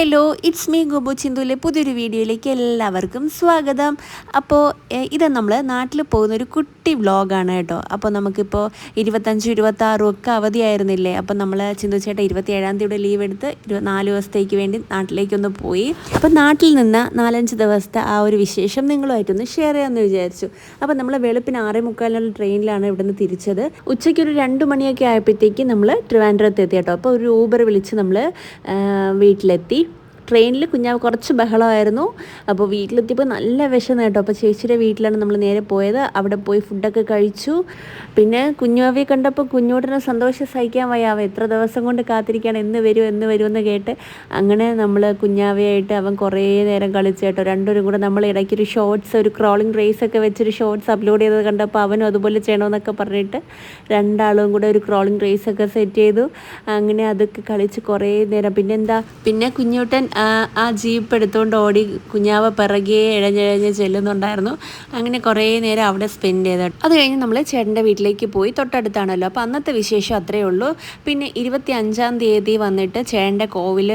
Hello, it's me Gobu ചിന്തുവിലെ പുതിയൊരു വീഡിയോയിലേക്ക് എല്ലാവർക്കും സ്വാഗതം. അപ്പോൾ ഇത് നമ്മൾ നാട്ടിൽ പോകുന്നൊരു കുട്ടി വ്ളോഗാണ് കേട്ടോ. അപ്പോൾ നമുക്കിപ്പോൾ 25, 26 ഒക്കെ അവധിയായിരുന്നില്ലേ. അപ്പോൾ നമ്മൾ ചിന്തു ചേട്ടാ 27-ാം തീയതിയുടെ ലീവ് എടുത്ത് 4 ദിവസത്തേക്ക് വേണ്ടി നാട്ടിലേക്കൊന്ന് പോയി. അപ്പോൾ നാട്ടിൽ നിന്ന് 4-5 ദിവസത്തെ ആ ഒരു വിശേഷം നിങ്ങളുമായിട്ടൊന്ന് ഷെയർ ചെയ്യാമെന്ന് വിചാരിച്ചു. അപ്പോൾ നമ്മൾ വെളുപ്പിന് 6:45 ട്രെയിനിലാണ് ഇവിടെ നിന്ന് തിരിച്ചത്. ഉച്ചയ്ക്ക് ഒരു 2 മണിയൊക്കെ ആയപ്പോഴത്തേക്ക് നമ്മൾ ട്രിവാൻഡ്രത്ത് എത്തി കേട്ടോ. അപ്പോൾ ഒരു ഊബർ വിളിച്ച് നമ്മൾ വീട്ടിലെത്തി. ട്രെയിനിൽ കുഞ്ഞാവ് കുറച്ച് ബഹളമായിരുന്നു. അപ്പോൾ വീട്ടിലെത്തിയപ്പോൾ നല്ല വിശന്ന് കേട്ടോ. അപ്പോൾ ചേച്ചിയുടെ വീട്ടിലാണ് നമ്മൾ നേരെ പോയത്. അവിടെ പോയി ഫുഡൊക്കെ കഴിച്ചു. പിന്നെ കുഞ്ഞാവയെ കണ്ടപ്പോൾ കുഞ്ഞോട്ടിന് സന്തോഷം സഹിക്കാൻ വയ്യ. അവൻ എത്ര ദിവസം കൊണ്ട് കാത്തിരിക്കുകയാണ്, എന്ന് വരുമെന്ന് കേട്ട്. അങ്ങനെ നമ്മൾ കുഞ്ഞാവയായിട്ട് അവൻ കുറേ നേരം കളിച്ചു കേട്ടോ. രണ്ടുപേരും കൂടെ നമ്മൾ ഇടയ്ക്കൊരു ഷോർട്സ്, ഒരു ക്രോളിംഗ് റേസൊക്കെ വെച്ചൊരു ഷോർട്സ് അപ്ലോഡ് ചെയ്തത് കണ്ടപ്പോൾ അവനും അതുപോലെ ചെയ്യണമെന്നൊക്കെ പറഞ്ഞിട്ട് രണ്ടാളും കൂടെ ഒരു ക്രോളിംഗ് റേസൊക്കെ സെറ്റ് ചെയ്തു. അങ്ങനെ അതൊക്കെ കളിച്ച് കുറേ നേരം. പിന്നെ കുഞ്ഞോട്ടൻ ആ ജീപ്പ് എടുത്തുകൊണ്ട് ഓടി കുഞ്ഞാവ പിറകെ ഇഴഞ്ഞിഴഞ്ഞ് ചെല്ലുന്നുണ്ടായിരുന്നു. അങ്ങനെ കുറേ നേരം അവിടെ സ്പെൻഡ് ചെയ്തു. അത് കഴിഞ്ഞ് നമ്മൾ ചേട്ടൻ്റെ വീട്ടിലേക്ക് പോയി. തൊട്ടടുത്താണല്ലോ. അപ്പോൾ അന്നത്തെ വിശേഷം അത്രയേ ഉള്ളൂ. പിന്നെ 25-ാം തീയതി വന്നിട്ട് ചേട്ടൻ്റെ കോവിൽ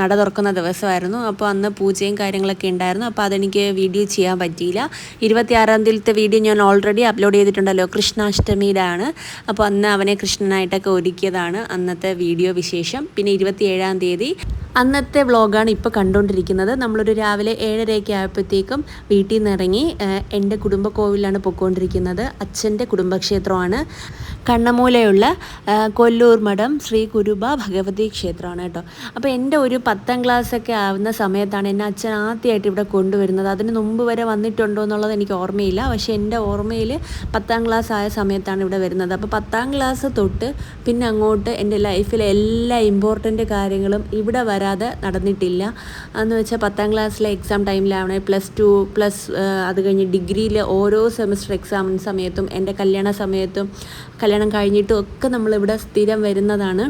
നട തുറക്കുന്ന ദിവസമായിരുന്നു. അപ്പോൾ അന്ന് പൂജയും കാര്യങ്ങളൊക്കെ ഉണ്ടായിരുന്നു. അപ്പോൾ അതെനിക്ക് വീഡിയോ ചെയ്യാൻ പറ്റിയില്ല. 26-ാം തീയതിയിലത്തെ വീഡിയോ ഞാൻ ഓൾറെഡി അപ്ലോഡ് ചെയ്തിട്ടുണ്ടല്ലോ. കൃഷ്ണാഷ്ടമിയുടെ ആണ്. അപ്പോൾ അന്ന് അവനെ കൃഷ്ണനായിട്ടൊക്കെ ഒരുക്കിയതാണ് അന്നത്തെ വീഡിയോ വിശേഷം. പിന്നെ 27-ാം തീയതി അന്നത്തെ വ്ളോഗാണ് ഇപ്പോൾ കണ്ടുകൊണ്ടിരിക്കുന്നത്. നമ്മളൊരു രാവിലെ 7:30 ആയപ്പോഴത്തേക്കും വീട്ടിൽ നിന്ന് ഇറങ്ങി എൻ്റെ കുടുംബക്കോവിലാണ് പൊയ്ക്കൊണ്ടിരിക്കുന്നത്. അച്ഛൻ്റെ കുടുംബക്ഷേത്രമാണ്. കണ്ണമൂലയുള്ള കൊല്ലൂർ മഠം ശ്രീ കുരുബ ഭഗവതി ക്ഷേത്രമാണ് കേട്ടോ. അപ്പോൾ എൻ്റെ ഒരു 10ാം ക്ലാസ്സൊക്കെ ആവുന്ന സമയത്താണ് എന്നെ അച്ഛൻ ആദ്യമായിട്ട് ഇവിടെ കൊണ്ടുവരുന്നത്. അതിന് മുമ്പ് വരെ വന്നിട്ടുണ്ടോ എന്നുള്ളത് എനിക്ക് ഓർമ്മയില്ല. പക്ഷേ എൻ്റെ ഓർമ്മയിൽ 10ാം ക്ലാസ് ആയ സമയത്താണ് ഇവിടെ വരുന്നത്. അപ്പോൾ 10ാം ക്ലാസ് തൊട്ട് പിന്നെ അങ്ങോട്ട് എൻ്റെ ലൈഫിലെ എല്ലാ ഇമ്പോർട്ടൻ്റ് കാര്യങ്ങളും ഇവിടെ വരാതെ നടന്നിട്ടില്ല. എന്ന് വെച്ചാൽ 10ാം ക്ലാസ്സിലെ എക്സാം ടൈമിലാണ്, +2 പ്ലസ് അത് കഴിഞ്ഞ് ഡിഗ്രിയിൽ ഓരോ സെമസ്റ്റർ എക്സാമിന് സമയത്തും എൻ്റെ കല്യാണ സമയത്തും കല്യാണം കഴിഞ്ഞിട്ടും ഒക്കെ നമ്മളിവിടെ സ്ഥിരം വരുന്നതാണ്.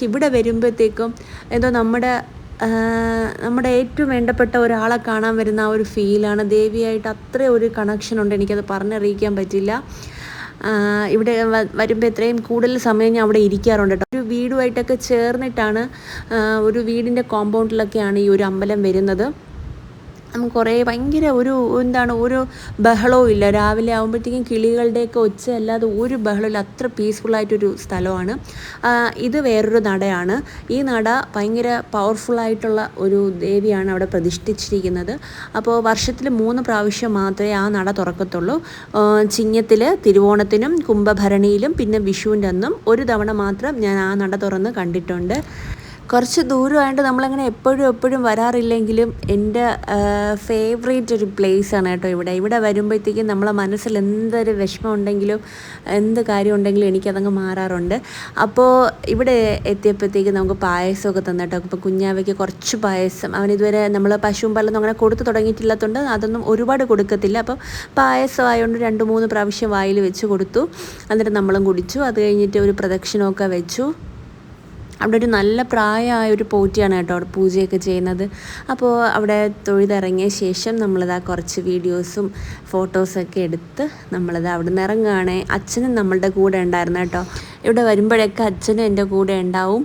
ഇവിടെ വരുമ്പോഴത്തേക്കും എന്തോ നമ്മുടെ ഏറ്റവും വേണ്ടപ്പെട്ട ഒരാളെ കാണാൻ വരുന്ന ആ ഒരു ഫീലാണ്. ദേവിയായിട്ട് അത്ര ഒരു കണക്ഷൻ ഉണ്ട്. എനിക്കത് പറഞ്ഞറിയിക്കാൻ പറ്റില്ല. ഇവിടെ വരുമ്പോൾ എത്രയും കൂടുതൽ സമയം ഞാൻ അവിടെ ഇരിക്കാറുണ്ട് കേട്ടോ. ഒരു വീടുമായിട്ടൊക്കെ ചേർന്നിട്ടാണ്, ഒരു വീടിൻ്റെ കോമ്പൗണ്ടിലൊക്കെയാണ് ഈ ഒരു അമ്പലം വരുന്നത്. നമുക്ക് കുറേ ഭയങ്കര ഒരു ബഹളവും ഇല്ല. രാവിലെ ആകുമ്പോഴത്തേക്കും കിളികളുടെയൊക്കെ ഒച്ച അല്ലാതെ ഒരു ബഹളമില്ല. അത്ര പീസ്ഫുള്ളായിട്ടൊരു സ്ഥലമാണ്. ഇത് വേറൊരു നടയാണ്. ഈ നട ഭയങ്കര പവർഫുള്ളായിട്ടുള്ള ഒരു ദേവിയാണ് അവിടെ പ്രതിഷ്ഠിച്ചിരിക്കുന്നത്. അപ്പോൾ വർഷത്തിൽ 3 പ്രാവശ്യം മാത്രമേ ആ നട തുറക്കത്തുള്ളൂ. ചിങ്ങത്തിൽ, തിരുവോണത്തിനും കുംഭഭരണിയിലും പിന്നെ വിഷുവിൻ്റെ അന്നും ഒരു തവണ മാത്രം ഞാൻ ആ നട തുറന്ന് കണ്ടിട്ടുണ്ട്. കുറച്ച് ദൂരമായിട്ട് നമ്മളങ്ങനെ എപ്പോഴും വരാറില്ലെങ്കിലും എൻ്റെ ഫേവറേറ്റ് ഒരു പ്ലേസാണ് കേട്ടോ ഇവിടെ വരുമ്പോഴത്തേക്കും നമ്മളെ മനസ്സിൽ എന്തൊരു വിഷമം ഉണ്ടെങ്കിലും എന്ത് കാര്യം ഉണ്ടെങ്കിലും എനിക്കതങ്ങ് മാറാറുണ്ട്. അപ്പോൾ ഇവിടെ എത്തിയപ്പോഴത്തേക്കും നമുക്ക് പായസമൊക്കെ തന്നിട്ടോ. ഇപ്പോൾ കുഞ്ഞാവയ്ക്ക് കുറച്ച് പായസം, അവനിതുവരെ നമ്മൾ പശുവും പാലൊന്നും അങ്ങനെ കൊടുത്ത് തുടങ്ങിയിട്ടില്ലാത്തതുകൊണ്ട് അതൊന്നും ഒരുപാട് കൊടുക്കത്തില്ല. അപ്പോൾ പായസം ആയതുകൊണ്ട് 2-3 പ്രാവശ്യം വായിൽ വെച്ച് കൊടുത്തു. എന്നിട്ട് നമ്മളും കുടിച്ചു. അത് കഴിഞ്ഞിട്ട് ഒരു പ്രദക്ഷിണമൊക്കെ വെച്ചു. അവിടെ ഒരു നല്ല പ്രായമായ ഒരു പോറ്റിയാണ് കേട്ടോ അവിടെ പൂജയൊക്കെ ചെയ്യുന്നത്. അപ്പോൾ അവിടെ തൊഴുതിറങ്ങിയ ശേഷം നമ്മളിതാ കുറച്ച് വീഡിയോസും ഫോട്ടോസൊക്കെ എടുത്ത് നമ്മളിതാ അവിടെ നിന്ന് ഇറങ്ങുകയാണ്. അച്ഛനും നമ്മളുടെ കൂടെ ഉണ്ടായിരുന്നു കേട്ടോ. ഇവിടെ വരുമ്പോഴൊക്കെ അച്ഛനും എൻ്റെ കൂടെ ഉണ്ടാവും.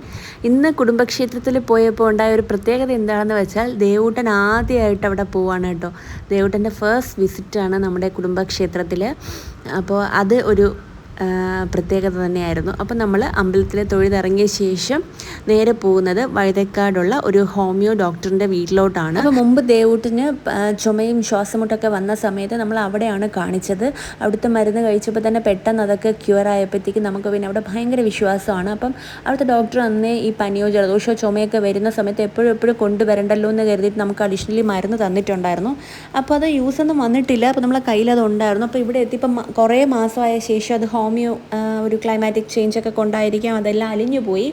ഇന്ന് കുടുംബക്ഷേത്രത്തിൽ പോയപ്പോൾ ഉണ്ടായ ഒരു പ്രത്യേകത എന്താണെന്ന് വെച്ചാൽ ദേവൂട്ടൻ ആദ്യമായിട്ട് അവിടെ പോവാണ് കേട്ടോ. ദേവൂട്ടൻ്റെ ഫസ്റ്റ് വിസിറ്റാണ് നമ്മുടെ കുടുംബക്ഷേത്രത്തിൽ. അപ്പോൾ അത് ഒരു പ്രത്യേകത തന്നെയായിരുന്നു. അപ്പം നമ്മൾ അമ്പലത്തിൽ തൊഴുതിറങ്ങിയ ശേഷം നേരെ പോകുന്നത് വഴുതക്കാടുള്ള ഒരു ഹോമിയോ ഡോക്ടറിൻ്റെ വീട്ടിലോട്ടാണ്. അപ്പോൾ മുമ്പ് ദേവൂട്ടിന് ചുമയും ശ്വാസമുട്ടൊക്കെ വന്ന സമയത്ത് നമ്മൾ അവിടെയാണ് കാണിച്ചത്. അവിടുത്തെ മരുന്ന് കഴിച്ചപ്പോൾ തന്നെ പെട്ടെന്ന് അതൊക്കെ ക്യൂർ ആയപ്പോഴത്തേക്കും നമുക്ക് പിന്നെ അവിടെ ഭയങ്കര വിശ്വാസമാണ്. അപ്പം അവിടുത്തെ ഡോക്ടർ അന്നേ ഈ പനിയോ ജലദോഷമോ ചുമയൊക്കെ വരുന്ന സമയത്ത് എപ്പോഴും കൊണ്ടുവരണ്ടല്ലോ എന്ന് കരുതിയിട്ട് നമുക്ക് അഡീഷണലി മരുന്ന് തന്നിട്ടുണ്ടായിരുന്നു. അപ്പോൾ അത് യൂസൊന്നും വന്നിട്ടില്ല. അപ്പോൾ നമ്മളെ കയ്യിലത് ഉണ്ടായിരുന്നു. അപ്പോൾ ഇവിടെ എത്തിയപ്പം കുറേ മാസമായ ശേഷം അത് ഹോമിയോ ഒരു ക്ലൈമാറ്റിക് ചേഞ്ചൊക്കെ കൊണ്ടായിരിക്കാം അതെല്ലാം അലിഞ്ഞു പോയി.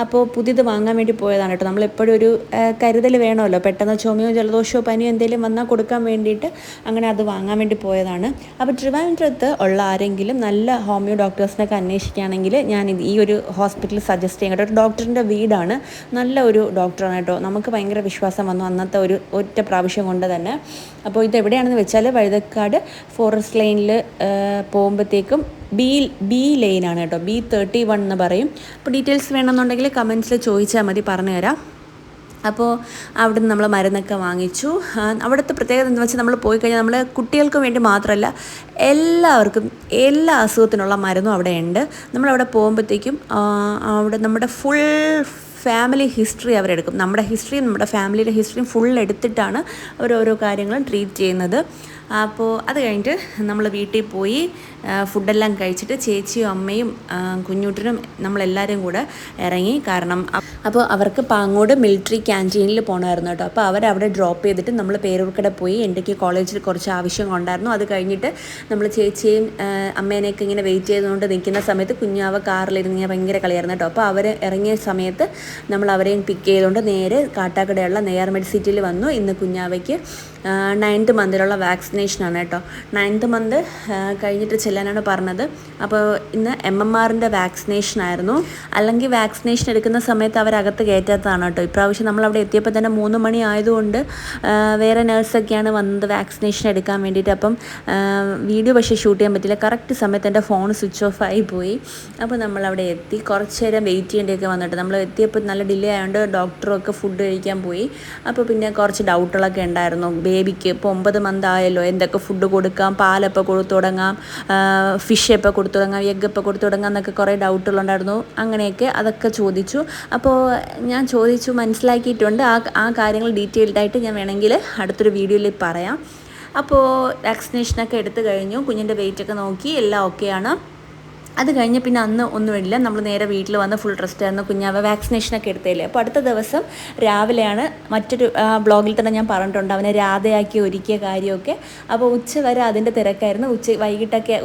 അപ്പോൾ പുതിയത് വാങ്ങാൻ വേണ്ടി പോയതാണ് കേട്ടോ. നമ്മളെപ്പോഴും ഒരു കരുതൽ വേണമല്ലോ. പെട്ടെന്ന് ചുമയോ ജലദോഷമോ പനിയോ എന്തെങ്കിലും വന്നാൽ കൊടുക്കാൻ വേണ്ടിയിട്ട് അങ്ങനെ അത് വാങ്ങാൻ വേണ്ടി പോയതാണ്. അപ്പോൾ ട്രിവാൻഡ്രത്ത് ഉള്ള ആരെങ്കിലും നല്ല ഹോമിയോ ഡോക്ടേഴ്സിനൊക്കെ അന്വേഷിക്കുകയാണെങ്കിൽ ഞാൻ ഈ ഒരു ഹോസ്പിറ്റൽ സജസ്റ്റ് ചെയ്യാം കേട്ടോ. ഒരു ഡോക്ടറിൻ്റെ വീടാണ്, നല്ല ഒരു ഡോക്ടറാണ് കേട്ടോ. നമുക്ക് ഭയങ്കര വിശ്വാസം വന്നു അന്നത്തെ ഒരു ഒറ്റ പ്രാവശ്യം കൊണ്ട് തന്നെ. അപ്പോൾ ഇതെവിടെയാണെന്ന് വെച്ചാൽ വഴുതക്കാട് ഫോറസ്റ്റ് ലൈനിൽ പോകുമ്പോഴത്തേക്കും ബി ലൈനാണ് കേട്ടോ. B31 എന്ന് പറയും. അപ്പോൾ ഡീറ്റെയിൽസ് വേണമെന്നുണ്ടെങ്കിൽ കമൻസിൽ ചോദിച്ചാൽ മതി, പറഞ്ഞുതരാം. അപ്പോൾ അവിടെ നിന്ന് നമ്മൾ മരുന്നൊക്കെ വാങ്ങിച്ചു. അവിടുത്തെ പ്രത്യേകത എന്താണെന്ന് വെച്ചാൽ നമ്മൾ പോയി കഴിഞ്ഞാൽ നമ്മൾ കുട്ടികൾക്ക് വേണ്ടി മാത്രമല്ല എല്ലാവർക്കും എല്ലാ അസുഖത്തിനുള്ള മരുന്നും അവിടെ ഉണ്ട്. നമ്മളവിടെ പോകുമ്പോഴത്തേക്കും അവിടെ നമ്മുടെ ഫുൾ ഫാമിലി ഹിസ്റ്ററി അവരെടുക്കും. നമ്മുടെ ഹിസ്റ്ററിയും നമ്മുടെ ഫാമിലിയുടെ ഹിസ്റ്ററിയും ഫുൾ എടുത്തിട്ടാണ് അവർ ഓരോ കാര്യങ്ങളും ട്രീറ്റ് ചെയ്യുന്നത്. അപ്പോൾ അത് കഴിഞ്ഞിട്ട് നമ്മൾ വീട്ടിൽ പോയി ഫുഡെല്ലാം കഴിച്ചിട്ട് ചേച്ചിയും അമ്മയും കുഞ്ഞൂട്ടനും നമ്മളെല്ലാവരും കൂടെ ഇറങ്ങി. കാരണം അപ്പോൾ അവർക്ക് പാങ്ങോട് മിലിറ്ററി ക്യാൻറ്റീനിൽ പോകണമായിരുന്നു കേട്ടോ. അപ്പോൾ അവരവിടെ ഡ്രോപ്പ് ചെയ്തിട്ട് നമ്മൾ പേരൂർക്കട പോയി. എനിക്ക് കോളേജിൽ കുറച്ച് ആവശ്യം ഉണ്ടായിരുന്നു. അത് കഴിഞ്ഞിട്ട് നമ്മൾ ചേച്ചിയും അമ്മേനെയൊക്കെ ഇങ്ങനെ വെയിറ്റ് ചെയ്തുകൊണ്ട് നിൽക്കുന്ന സമയത്ത് കുഞ്ഞാവ കാറിലിരുന്ന് ഇങ്ങനെ ഭയങ്കര കളിയായിരുന്നു കേട്ടോ. അപ്പോൾ അവർ ഇറങ്ങിയ സമയത്ത് നമ്മൾ അവരെയും പിക്ക് ചെയ്തുകൊണ്ട് നേരെ കാട്ടാക്കടയുള്ള നെയ്യാർ മെഡ് സിറ്റിയിൽ വന്നു. ഇന്ന് കുഞ്ഞാവയ്ക്ക് 9th മന്തിലുള്ള വാക്സിനേഷനാണ് കേട്ടോ. 9th മന്ത് കഴിഞ്ഞിട്ട് ചെല്ലാനാണ് പറഞ്ഞത്. അപ്പോൾ ഇന്ന് MMRൻ്റെ വാക്സിനേഷൻ ആയിരുന്നു. അല്ലെങ്കിൽ വാക്സിനേഷൻ എടുക്കുന്ന സമയത്ത് അവരകത്ത് കയറ്റാത്തതാണ് കേട്ടോ. ഇപ്രാവശ്യം നമ്മളവിടെ എത്തിയപ്പോൾ തന്നെ 3 മണി ആയതുകൊണ്ട് വേറെ നേഴ്സൊക്കെയാണ് വന്നത് വാക്സിനേഷൻ എടുക്കാൻ വേണ്ടിയിട്ട്. അപ്പം വീഡിയോ പക്ഷേ ഷൂട്ട് ചെയ്യാൻ പറ്റില്ല. കറക്റ്റ് സമയത്ത് എൻ്റെ ഫോൺ സ്വിച്ച് ഓഫ് ആയി പോയി. അപ്പോൾ നമ്മളവിടെ എത്തി. കുറച്ച് നേരം വെയിറ്റ് ചെയ്യേണ്ടിയൊക്കെ വന്നിട്ട് നമ്മൾ എത്തിയപ്പോൾ നല്ല ഡിലേ ആയതുകൊണ്ട് ഡോക്ടറൊക്കെ ഫുഡ് കഴിക്കാൻ പോയി. അപ്പോൾ പിന്നെ കുറച്ച് ഡൗട്ടുകളൊക്കെ ഉണ്ടായിരുന്നു. ബേബിക്ക് ഇപ്പോൾ 9 മന്ത് ആയല്ലോ, എന്തൊക്കെ ഫുഡ് കൊടുക്കാം, പാലെപ്പോൾ കൊടുത്തു തുടങ്ങാം, ഫിഷ് എപ്പോൾ കൊടുത്തു തുടങ്ങാം, എഗ്ഗ് എപ്പോൾ കൊടുത്തു തുടങ്ങാം എന്നൊക്കെ കുറേ ഡൗട്ടുകളുണ്ടായിരുന്നു. അങ്ങനെയൊക്കെ അതൊക്കെ ചോദിച്ചു. അപ്പോൾ ഞാൻ ചോദിച്ചു മനസ്സിലാക്കിയിട്ടുണ്ട്. ആ കാര്യങ്ങൾ ഡീറ്റെയിൽഡായിട്ട് ഞാൻ വേണമെങ്കിൽ അടുത്തൊരു വീഡിയോയിൽ പറയാം. അപ്പോൾ വാക്സിനേഷനൊക്കെ എടുത്തു കഴിഞ്ഞു. കുഞ്ഞിൻ്റെ വെയിറ്റൊക്കെ നോക്കി എല്ലാം ഓക്കെയാണ്. അത് കഴിഞ്ഞ് പിന്നെ അന്ന് ഒന്നുമില്ല, നമ്മൾ നേരെ വീട്ടിൽ വന്ന് ഫുൾ റെസ്റ്റ് ആയിരുന്നു. കുഞ്ഞാവ വാക്സിനേഷനൊക്കെ എടുത്തില്ലേ. അപ്പോൾ അടുത്ത ദിവസം രാവിലെയാണ് മറ്റൊരു ബ്ലോഗിൽ തന്നെ ഞാൻ പറഞ്ഞിട്ടുണ്ട് അവനെ രാധയാക്കി ഒരുക്കിയ കാര്യമൊക്കെ. അപ്പോൾ ഉച്ച വരെ അതിൻ്റെ തിരക്കായിരുന്നു.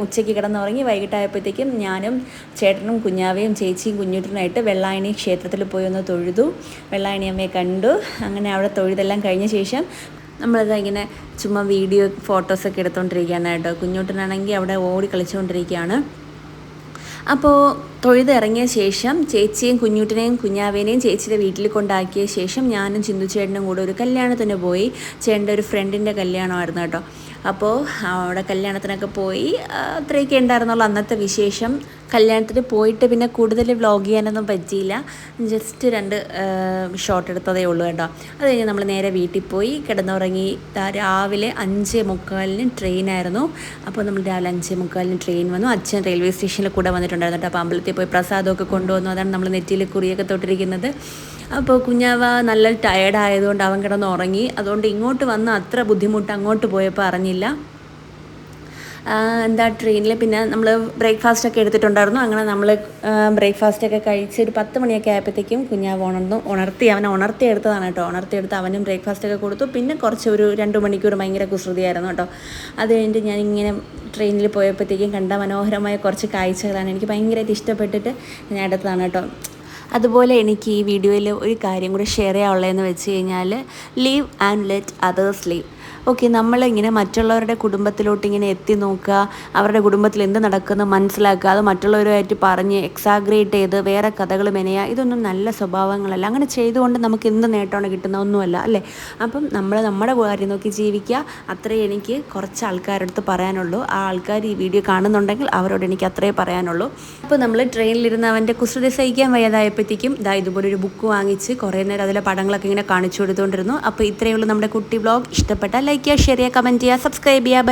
ഉച്ചയ്ക്ക് കിടന്നുറങ്ങി. വൈകിട്ടായപ്പോഴത്തേക്കും ഞാനും ചേട്ടനും കുഞ്ഞാവയും ചേച്ചിയും കുഞ്ഞുട്ടനായിട്ട് വെള്ളായണി ക്ഷേത്രത്തിൽ പോയി ഒന്ന് തൊഴുതു. വെള്ളായണി അമ്മയെ കണ്ടു. അങ്ങനെ അവിടെ തൊഴുതെല്ലാം കഴിഞ്ഞ ശേഷം നമ്മളിത് ഇങ്ങനെ ചുമ്മാ വീഡിയോ ഫോട്ടോസൊക്കെ എടുത്തുകൊണ്ടിരിക്കുകയാണ് കേട്ടോ. കുഞ്ഞുട്ടനാണെങ്കിൽ അവിടെ ഓടി കളിച്ചുകൊണ്ടിരിക്കുകയാണ്. അപ്പോൾ തൊഴുത് ഇറങ്ങിയ ശേഷം ചേച്ചിയും കുഞ്ഞൂട്ടനെയും കുഞ്ഞാവേനെയും ചേച്ചിയുടെ വീട്ടിൽ കൊണ്ടാക്കിയ ശേഷം ഞാനും ചിന്തുചേട്ടനും കൂടെ ഒരു കല്യാണത്തിന് പോയി. ചേട്ടൻ്റെ ഒരു ഫ്രണ്ടിൻ്റെ കല്യാണമായിരുന്നു കേട്ടോ. അപ്പോൾ അവിടെ കല്യാണത്തിനൊക്കെ പോയി. അത്രയൊക്കെ ഉണ്ടായിരുന്നുള്ളൂ അന്നത്തെ വിശേഷം. കല്യാണത്തിന് പോയിട്ട് പിന്നെ കൂടുതൽ വ്ലോഗ് ചെയ്യാനൊന്നും പറ്റിയില്ല. ജസ്റ്റ് 2 ഷോട്ട് എടുത്തതേ ഉള്ളൂ കേട്ടോ. അത് കഴിഞ്ഞ് നമ്മൾ നേരെ വീട്ടിൽ പോയി കിടന്നുറങ്ങി. രാവിലെ 5:45 ട്രെയിനായിരുന്നു. അപ്പോൾ നമ്മൾ രാവിലെ 5:45 ട്രെയിൻ വന്നു. അച്ഛൻ റെയിൽവേ സ്റ്റേഷനിൽ കൂടെ വന്നിട്ടുണ്ടായിരുന്നു കേട്ടോ. അപ്പോൾ അമ്പലത്തിൽ പോയി പ്രസാദമൊക്കെ കൊണ്ടുവന്നു. അതാണ് നമ്മൾ നെറ്റിയിൽ കുറിയൊക്കെ തൊട്ടിരിക്കുന്നത്. അപ്പോൾ കുഞ്ഞാവ നല്ല ടയേർഡായതുകൊണ്ട് അവൻ കിടന്ന് ഉറങ്ങി. അതുകൊണ്ട് ഇങ്ങോട്ട് വന്ന് അത്ര ബുദ്ധിമുട്ട് അങ്ങോട്ട് പോയപ്പോൾ അറിഞ്ഞില്ല. ട്രെയിനിൽ പിന്നെ നമ്മൾ ബ്രേക്ക്ഫാസ്റ്റൊക്കെ എടുത്തിട്ടുണ്ടായിരുന്നു. അങ്ങനെ നമ്മൾ ബ്രേക്ക്ഫാസ്റ്റൊക്കെ കഴിച്ച് ഒരു 10 മണിയൊക്കെ ആയപ്പോഴത്തേക്കും കുഞ്ഞാവ് അവനെ ഉണർത്തിയെടുത്തതാണ് കേട്ടോ. ഉണർത്തിയെടുത്ത് അവനും ബ്രേക്ക്ഫാസ്റ്റൊക്കെ കൊടുത്തു. പിന്നെ കുറച്ച് ഒരു 2 മണിക്കൂർ ഭയങ്കര കുസൃതിയായിരുന്നു കേട്ടോ. അത് കഴിഞ്ഞിട്ട് ഞാനിങ്ങനെ ട്രെയിനിൽ പോയപ്പോഴത്തേക്കും കണ്ട മനോഹരമായ കുറച്ച് കാഴ്ചകളാണ് എനിക്ക് ഭയങ്കരമായിട്ട് ഇഷ്ടപ്പെട്ടിട്ട് ഞാൻ എടുത്തതാണ് കേട്ടോ. അതുപോലെ എനിക്ക് ഈ വീഡിയോയിൽ ഒരു കാര്യം കൂടി ഷെയർ ചെയ്യാനുള്ളതെന്ന് വെച്ച് കഴിഞ്ഞാൽ leave and let others leave. Okay, നമ്മളിങ്ങനെ മറ്റുള്ളവരുടെ കുടുംബത്തിലോട്ട് ഇങ്ങനെ എത്തി നോക്കുക, അവരുടെ കുടുംബത്തിൽ എന്ത് നടക്കുന്നു മനസ്സിലാക്കുക, അത് മറ്റുള്ളവരുമായിട്ട് പറഞ്ഞ് എക്സാഗ്രേറ്റ് ചെയ്ത് വേറെ കഥകൾ മെനയുക, ഇതൊന്നും നല്ല സ്വഭാവങ്ങളല്ല. അങ്ങനെ ചെയ്തുകൊണ്ട് നമുക്ക് എന്ത് നേട്ടമാണ് കിട്ടുന്ന ഒന്നുമല്ല അല്ലേ. അപ്പം നമ്മൾ നമ്മുടെ കാര്യം നോക്കി ജീവിക്കുക. അത്രേ എനിക്ക് കുറച്ച് ആൾക്കാരുടെ അടുത്ത് പറയാനുള്ളൂ. ആ ആൾക്കാർ ഈ വീഡിയോ കാണുന്നുണ്ടെങ്കിൽ അവരോട് എനിക്ക് അത്രേ പറയാനുള്ളൂ. അപ്പോൾ നമ്മൾ ട്രെയിനിലിരുന്ന് അവൻ്റെ കുസൃതി സഹിക്കാൻ വയ്യാതായപ്പോഴത്തേക്കും ഇതുപോലൊരു ബുക്ക് വാങ്ങിച്ച് കുറേ നേരം അതിലെ പടങ്ങളൊക്കെ ഇങ്ങനെ കാണിച്ചു കൊടുത്തുകൊണ്ടിരുന്നു. അപ്പോൾ ഇത്രയേ ഉള്ളൂ നമ്മുടെ കുട്ടി വ്ളോഗ്. ഇഷ്ടപ്പെട്ടാൽ ലൈക്ക് ചെയ്യുക, ഷെയർ ചെയ്യുക, കമൻറ്റ് ചെയ്യുക, സബ്സ്ക്രൈബ് ചെയ്യുക.